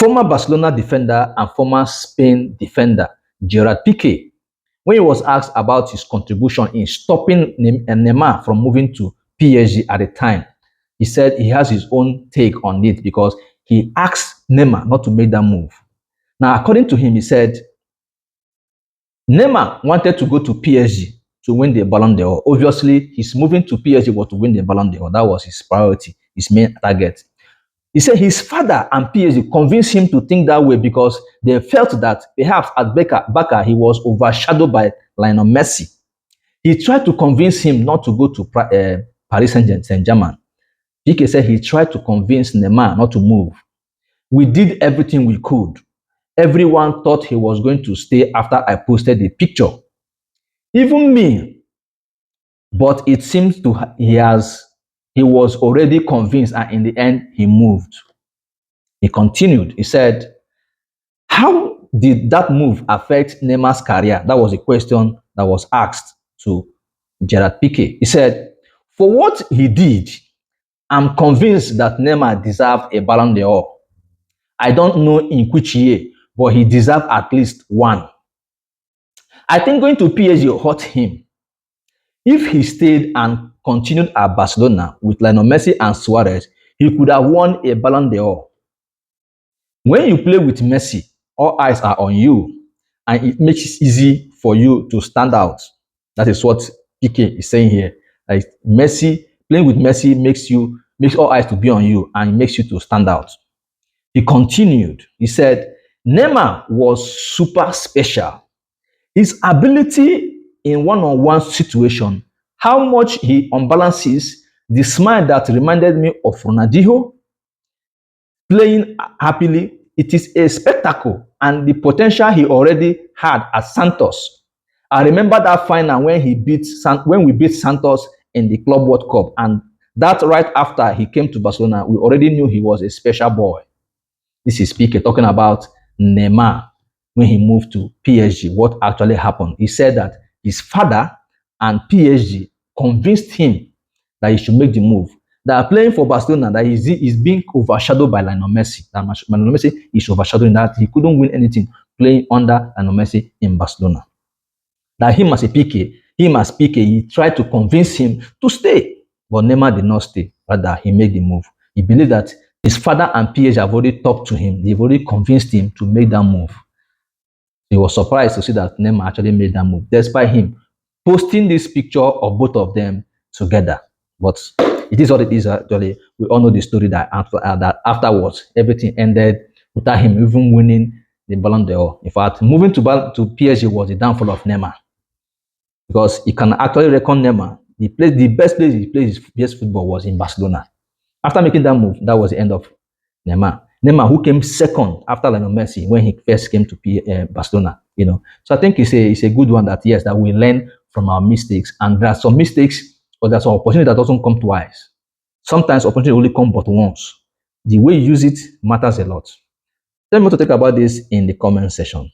Former Barcelona defender and former Spain defender Gerard Piqué, when he was asked about his contribution in stopping Neymar from moving to PSG at the time, he said he has his own take on it because he asked Neymar not to make that move. Now, according to him, he said Neymar wanted to go to PSG to win the Ballon d'Or. Obviously, his moving to PSG was to win the Ballon d'Or. That was his priority, his main target. He said his father and PSG convinced him to think that way because they felt that perhaps at Barca he was overshadowed by Lionel Messi. He tried to convince him not to go to Paris Saint-Germain. Piqué said he tried to convince Neymar not to move. We did everything we could. Everyone thought he was going to stay after I posted the picture. Even me. But it seems he was already convinced, and in the end, he moved. He continued. He said, how did that move affect Neymar's career? That was a question that was asked to Gerard Piqué. He said, for what he did, I'm convinced that Neymar deserved a Ballon d'Or. I don't know in which year, but he deserved at least one. I think going to PSG hurt him. If he stayed and continued at Barcelona with Lionel Messi and Suarez, he could have won a Ballon d'Or. When you play with Messi, all eyes are on you, and it makes it easy for you to stand out. That is what Piqué is saying here. Like playing with Messi makes all eyes to be on you, and it makes you to stand out. He continued. He said, Neymar was super special. His ability in one-on-one situation, how much he unbalances, the smile that reminded me of Ronaldinho, playing happily, it is a spectacle, and the potential he already had at Santos. I remember that final when we beat Santos in the Club World Cup, and that right after he came to Barcelona, we already knew he was a special boy. This is Piqué talking about Neymar when he moved to PSG. What actually happened? He said that his father and PSG convinced him that he should make the move. That playing for Barcelona, that is being overshadowed by Lionel Messi. That Lionel Messi is overshadowing that he couldn't win anything playing under Lionel Messi in Barcelona. That him as Piqué, he tried to convince him to stay, but Neymar did not stay. Rather, he made the move. He believed that his father and PSG have already talked to him. They've already convinced him to make that move. He was surprised to see that Neymar actually made that move, despite him posting this picture of both of them together. But it is what it is actually. We all know the story that afterwards, everything ended without him even winning the Ballon d'Or. In fact, moving to PSG was the downfall of Neymar. Because he can actually reckon Neymar. The best place he played his best football was in Barcelona. After making that move, that was the end of Neymar. Neymar, who came second after Lionel Messi when he first came to Barcelona, So I think it's a good one that, yes, that we learn from our mistakes. And there are some mistakes, or there's some opportunity that doesn't come twice. Sometimes opportunity only come but once. The way you use it matters a lot. Tell me what to think about this in the comment section.